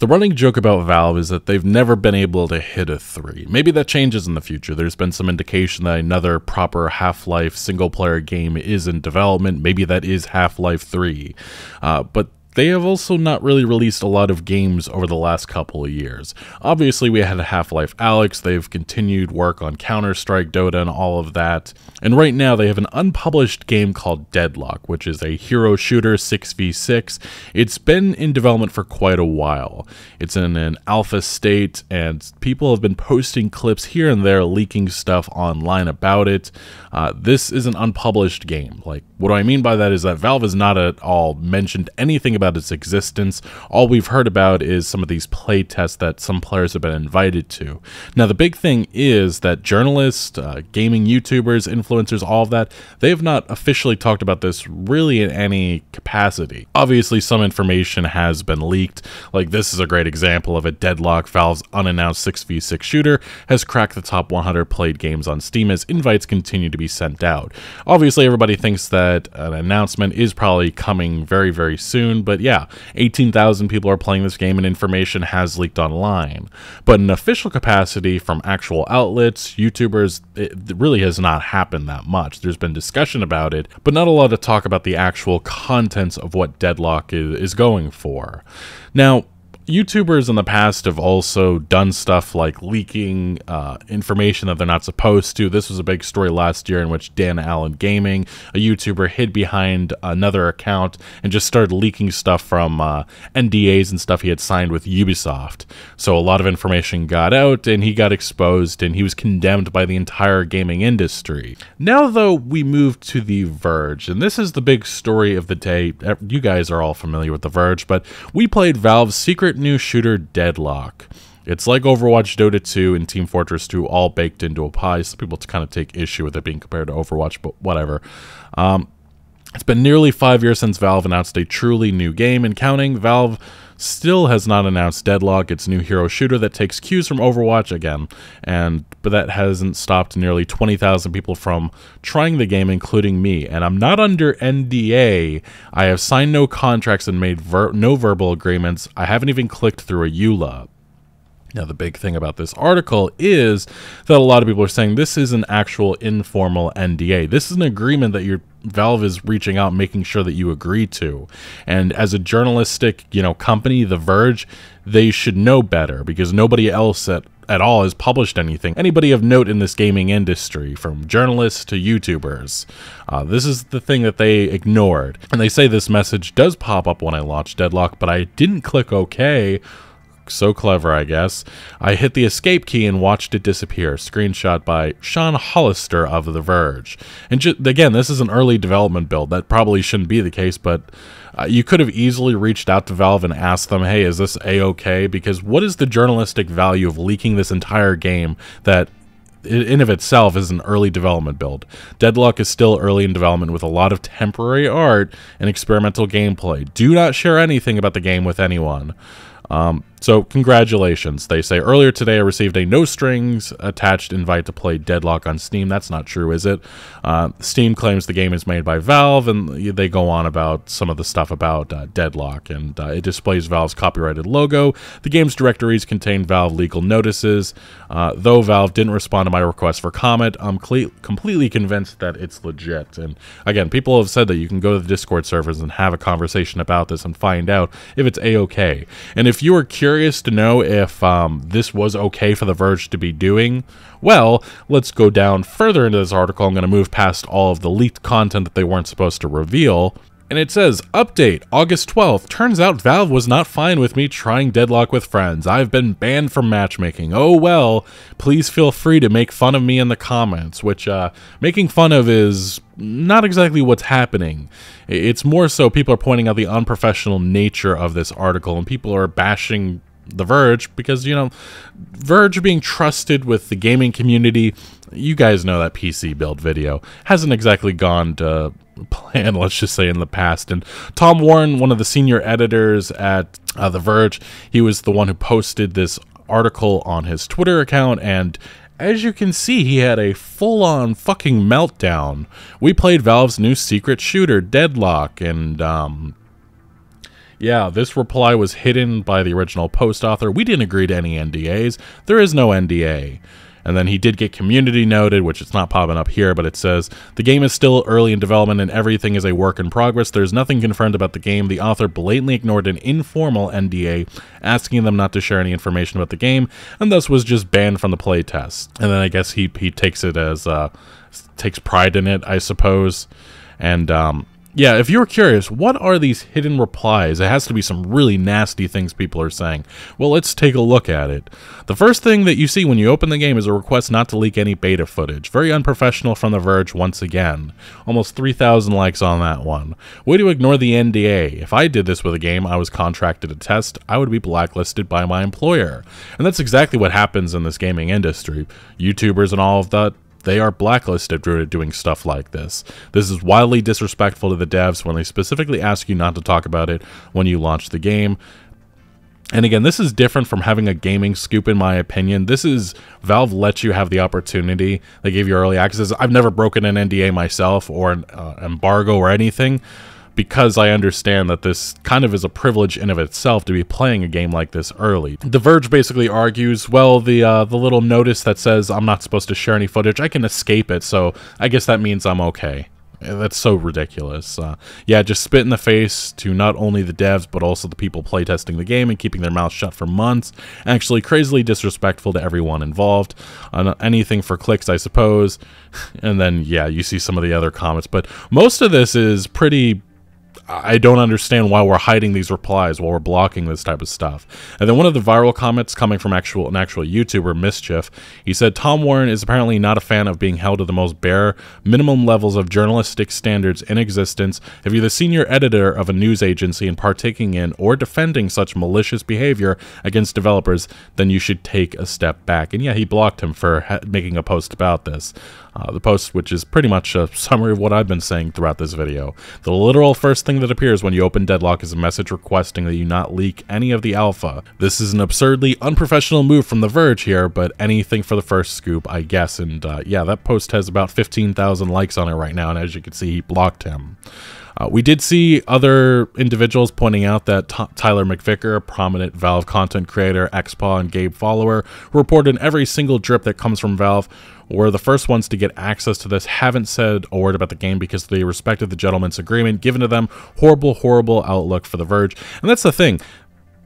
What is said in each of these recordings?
The running joke about Valve is that they've never been able to hit a 3. Maybe that changes in the future. There's been some indication that another proper Half-Life single-player game is in development. Maybe that is Half-Life 3. But they have also not really released a lot of games over the last couple of years. Obviously, we had Half-Life Alyx, they've continued work on Counter-Strike, Dota, and all of that. And right now, they have an unpublished game called Deadlock, which is a hero shooter 6v6. It's been in development for quite a while. It's in an alpha state, and people have been posting clips here and there, leaking stuff online about it. This is an unpublished game. Like, what I mean by that is that Valve has not at all mentioned anything about its existence. All we've heard about is some of these play tests that some players have been invited to. Now, the big thing is that journalists, gaming YouTubers, influencers, all of that, they have not officially talked about this really in any capacity. Obviously, some information has been leaked. Like, this is a great example of it. Deadlock, Valve's unannounced 6v6 shooter, has cracked the top 100 played games on Steam as invites continue to be sent out. Obviously, everybody thinks that an announcement is probably coming very, very soon, but yeah, 18,000 people are playing this game and information has leaked online. But in official capacity from actual outlets, YouTubers, it really has not happened that much. There's been discussion about it, but not a lot of talk about the actual contents of what Deadlock is going for. Now, YouTubers in the past have also done stuff like leaking information that they're not supposed to. This was a big story last year in which Dan Allen Gaming, a YouTuber, hid behind another account and just started leaking stuff from NDAs and stuff he had signed with Ubisoft. So a lot of information got out and he got exposed and he was condemned by the entire gaming industry. Now, though, we move to The Verge, and this is the big story of the day. You guys are all familiar with The Verge, but we played Valve's secret new shooter Deadlock. It's like Overwatch, Dota 2, and Team Fortress 2 all baked into a pie. Some people kind of take issue with it being compared to Overwatch, but whatever. It's been nearly 5 years since Valve announced a truly new game, and counting. Valve still has not announced Deadlock, its new hero shooter that takes cues from Overwatch again, but that hasn't stopped nearly 20,000 people from trying the game, including me. And I'm not under NDA. I have signed no contracts and made no verbal agreements. I haven't even clicked through a EULA. Now, the big thing about this article is that a lot of people are saying this is an actual informal NDA. This is an agreement that Valve is reaching out, making sure that you agree to. And as a journalistic, company, The Verge, they should know better because nobody else at all has published anything. Anybody of note in this gaming industry, from journalists to YouTubers. This is the thing that they ignored. And they say this message does pop up when I launch Deadlock, but I didn't click OK. So clever, I guess. I hit the escape key and watched it disappear. Screenshot by Sean Hollister of The Verge. And again, this is an early development build. That probably shouldn't be the case, but you could have easily reached out to Valve and asked them, hey, is this A-okay? Because what is the journalistic value of leaking this entire game that in of itself is an early development build? Deadlock is still early in development with a lot of temporary art and experimental gameplay. Do not share anything about the game with anyone. So congratulations. They say, earlier today I received a no strings attached invite to play Deadlock on Steam. That's not true, is it? Steam claims the game is made by Valve, and they go on about some of the stuff about Deadlock, and it displays Valve's copyrighted logo. The game's directories contain Valve legal notices. Though Valve didn't respond to my request for comment, I'm completely convinced that it's legit. And again, people have said that you can go to the Discord servers and have a conversation about this and find out if it's A-okay. And if you are curious to know if this was okay for The Verge to be doing, well, let's go down further into this article. I'm going to move past all of the leaked content that they weren't supposed to reveal. And it says, update, August 12th. Turns out Valve was not fine with me trying Deadlock with friends. I've been banned from matchmaking. Oh well, please feel free to make fun of me in the comments, which making fun of is not exactly what's happening. It's more so people are pointing out the unprofessional nature of this article, and people are bashing The Verge because, Verge being trusted with the gaming community, you guys know that PC build video hasn't exactly gone to plan, let's just say, in the past. And Tom Warren, one of the senior editors at The Verge, he was the one who posted this article on his Twitter account, and as you can see, he had a full-on fucking meltdown. We played Valve's new secret shooter, Deadlock, and Yeah, this reply was hidden by the original post author. We didn't agree to any NDAs. There is no NDA. And then he did get community noted, which it's not popping up here, but it says, the game is still early in development and everything is a work in progress. There's nothing confirmed about the game. The author blatantly ignored an informal NDA, asking them not to share any information about the game, and thus was just banned from the playtest. And then I guess he takes it as, takes pride in it, I suppose. And, yeah, if you're curious, what are these hidden replies? It has to be some really nasty things people are saying. Well, let's take a look at it. The first thing that you see when you open the game is a request not to leak any beta footage. Very unprofessional from The Verge once again. Almost 3,000 likes on that one. Way to ignore the NDA. If I did this with a game I was contracted to test, I would be blacklisted by my employer. And that's exactly what happens in this gaming industry. YouTubers and all of that, they are blacklisted for doing stuff like this. This is wildly disrespectful to the devs when they specifically ask you not to talk about it when you launch the game. And again, this is different from having a gaming scoop, in my opinion. This is, Valve lets you have the opportunity. They gave you early access. I've never broken an NDA myself or an embargo or anything, because I understand that this kind of is a privilege in of itself to be playing a game like this early. The Verge basically argues, well, the little notice that says I'm not supposed to share any footage, I can escape it, so I guess that means I'm okay. That's so ridiculous. Yeah, just spit in the face to not only the devs, but also the people playtesting the game and keeping their mouths shut for months. Actually, crazily disrespectful to everyone involved. Anything for clicks, I suppose. And then, yeah, you see some of the other comments. But most of this is pretty... I don't understand why we're hiding these replies, while we're blocking this type of stuff. And then one of the viral comments coming from an actual YouTuber, Mischief, he said, Tom Warren is apparently not a fan of being held to the most bare minimum levels of journalistic standards in existence. If you're the senior editor of a news agency and partaking in or defending such malicious behavior against developers, then you should take a step back. And yeah, he blocked him for making a post about this. The post, which is pretty much a summary of what I've been saying throughout this video. The literal first thing that appears when you open Deadlock is a message requesting that you not leak any of the alpha. This is an absurdly unprofessional move from The Verge here, but anything for the first scoop, I guess. And yeah, that post has about 15,000 likes on it right now, and as you can see, he blocked him. We did see other individuals pointing out that Tyler McVicker, a prominent Valve content creator, XPaw, and Gabe follower, who reported every single drip that comes from Valve, were the first ones to get access to this, haven't said a word about the game because they respected the gentleman's agreement given to them. Horrible outlook for The Verge. And that's the thing.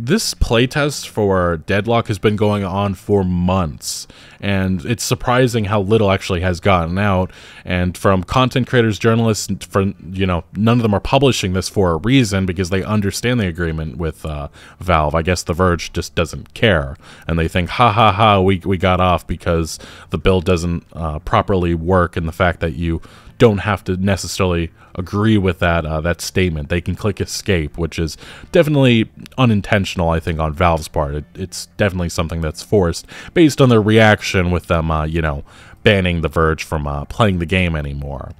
This playtest for Deadlock has been going on for months, and it's surprising how little actually has gotten out. And from content creators, journalists, none of them are publishing this for a reason, because they understand the agreement with Valve. I guess The Verge just doesn't care, and they think, we got off because the bill doesn't properly work, and the fact that you don't have to necessarily agree with that statement. They can click escape, which is definitely unintentional, I think, on Valve's part. It's definitely something that's forced based on their reaction with them, banning The Verge from playing the game anymore.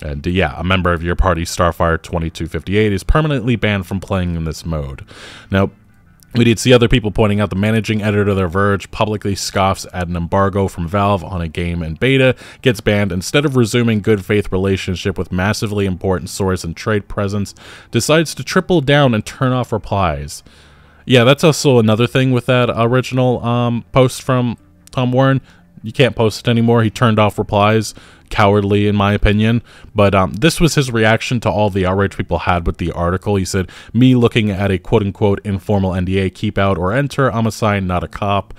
And yeah, a member of your party, Starfire 2258, is permanently banned from playing in this mode. Now, we did see other people pointing out the managing editor of The Verge publicly scoffs at an embargo from Valve on a game in beta, gets banned, instead of resuming good faith relationship with massively important source and trade presence, decides to triple down and turn off replies. Yeah, that's also another thing with that original post from Tom Warren. You can't post it anymore. He turned off replies. Cowardly, in my opinion. But this was his reaction to all the outrage people had with the article. He said, me looking at a quote-unquote informal NDA, keep out or enter, I'm a sign, not a cop.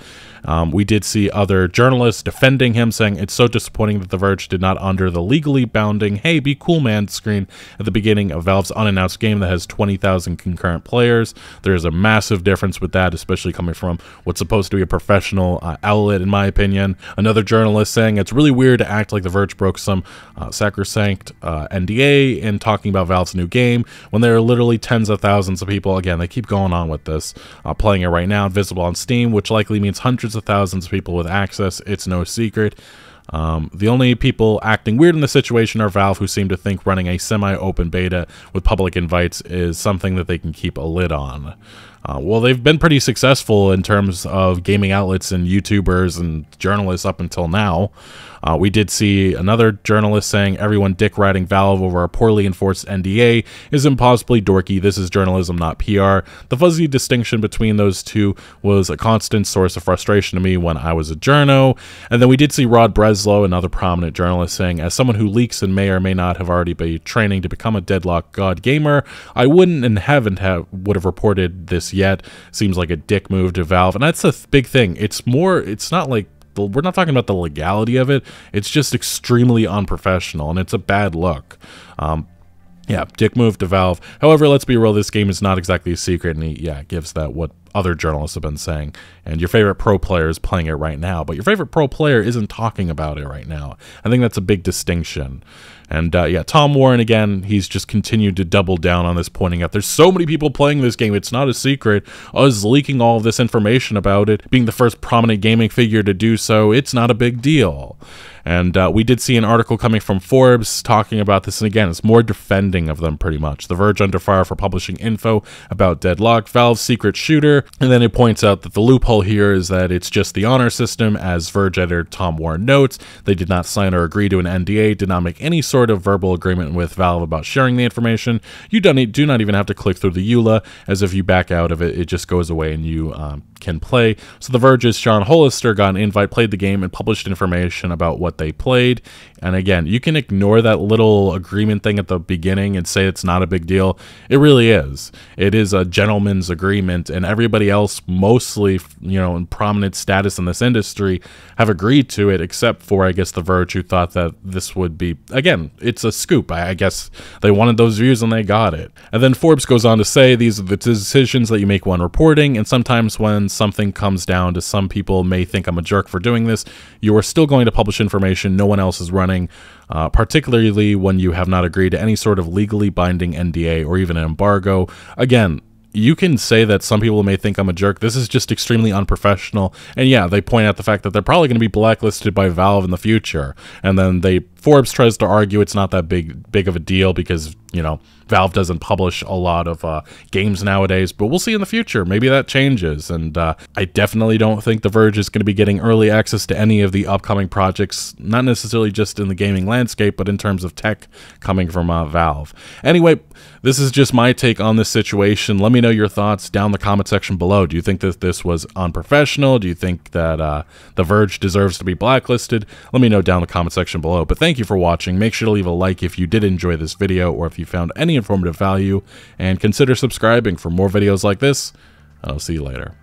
We did see other journalists defending him, saying it's so disappointing that The Verge did not under the legally bounding, hey, be cool, man, screen at the beginning of Valve's unannounced game that has 20,000 concurrent players. There's a massive difference with that, especially coming from what's supposed to be a professional outlet, in my opinion. Another journalist saying it's really weird to act like The Verge broke some sacrosanct NDA in talking about Valve's new game when there are literally tens of thousands of people, again, they keep going on with this, playing it right now, visible on Steam, which likely means hundreds of thousands of people with access. It's no secret. The only people acting weird in the situation are Valve, who seem to think running a semi-open beta with public invites is something that they can keep a lid on. Well, they've been pretty successful in terms of gaming outlets and YouTubers and journalists up until now. We did see another journalist saying everyone dick riding Valve over a poorly enforced NDA is impossibly dorky. This is journalism, not PR. The fuzzy distinction between those two was a constant source of frustration to me when I was a journo. And then we did see Rod Breslow, another prominent journalist, saying, as someone who leaks and may or may not have already been training to become a Deadlock God gamer, I wouldn't and would have reported this yet. Seems like a dick move to Valve. And that's a big thing. It's not like, we're not talking about the legality of it. It's just extremely unprofessional, and it's a bad look. Yeah, dick move to Valve. However, let's be real, this game is not exactly a secret, and he gives that what other journalists have been saying. And your favorite pro player is playing it right now, but your favorite pro player isn't talking about it right now. I think that's a big distinction. And yeah, Tom Warren, again, he's just continued to double down on this, pointing out there's so many people playing this game, it's not a secret. Us leaking all of this information about it, being the first prominent gaming figure to do so, it's not a big deal. And we did see an article coming from Forbes talking about this, and again, it's more defending of them pretty much. The Verge under fire for publishing info about Deadlock, Valve's secret shooter, and then it points out that the loophole here is that it's just the honor system. As Verge editor Tom Warren notes, they did not sign or agree to an NDA, did not make any sort of verbal agreement with Valve about sharing the information. You do not even have to click through the EULA, as if you back out of it, it just goes away and you can play. So the Verge's Sean Hollister got an invite, played the game, and published information about what they played. And again, you can ignore that little agreement thing at the beginning and say it's not a big deal. It really is. It is a gentleman's agreement, and everybody else, mostly, you know, in prominent status in this industry, have agreed to it, except for, I guess, the Verge, who thought that this would be, again, it's a scoop. I guess they wanted those views and they got it. And then Forbes goes on to say, these are the decisions that you make when reporting, and sometimes when something comes down to some people may think I'm a jerk for doing this, you are still going to publish information no one else is running, particularly when you have not agreed to any sort of legally binding NDA or even an embargo. Again, you can say that some people may think I'm a jerk. This is just extremely unprofessional. And yeah, they point out the fact that they're probably going to be blacklisted by Valve in the future. And then Forbes tries to argue it's not that big of a deal because, you know, Valve doesn't publish a lot of games nowadays, but we'll see in the future. Maybe that changes. And I definitely don't think The Verge is going to be getting early access to any of the upcoming projects, not necessarily just in the gaming landscape, but in terms of tech coming from Valve. Anyway, this is just my take on this situation. Let me know your thoughts down in the comment section below. Do you think that this was unprofessional? Do you think that The Verge deserves to be blacklisted? Let me know down in the comment section below. But thank you for watching. Make sure to leave a like if you did enjoy this video or if you found any informative value, and consider subscribing for more videos like this. I'll see you later.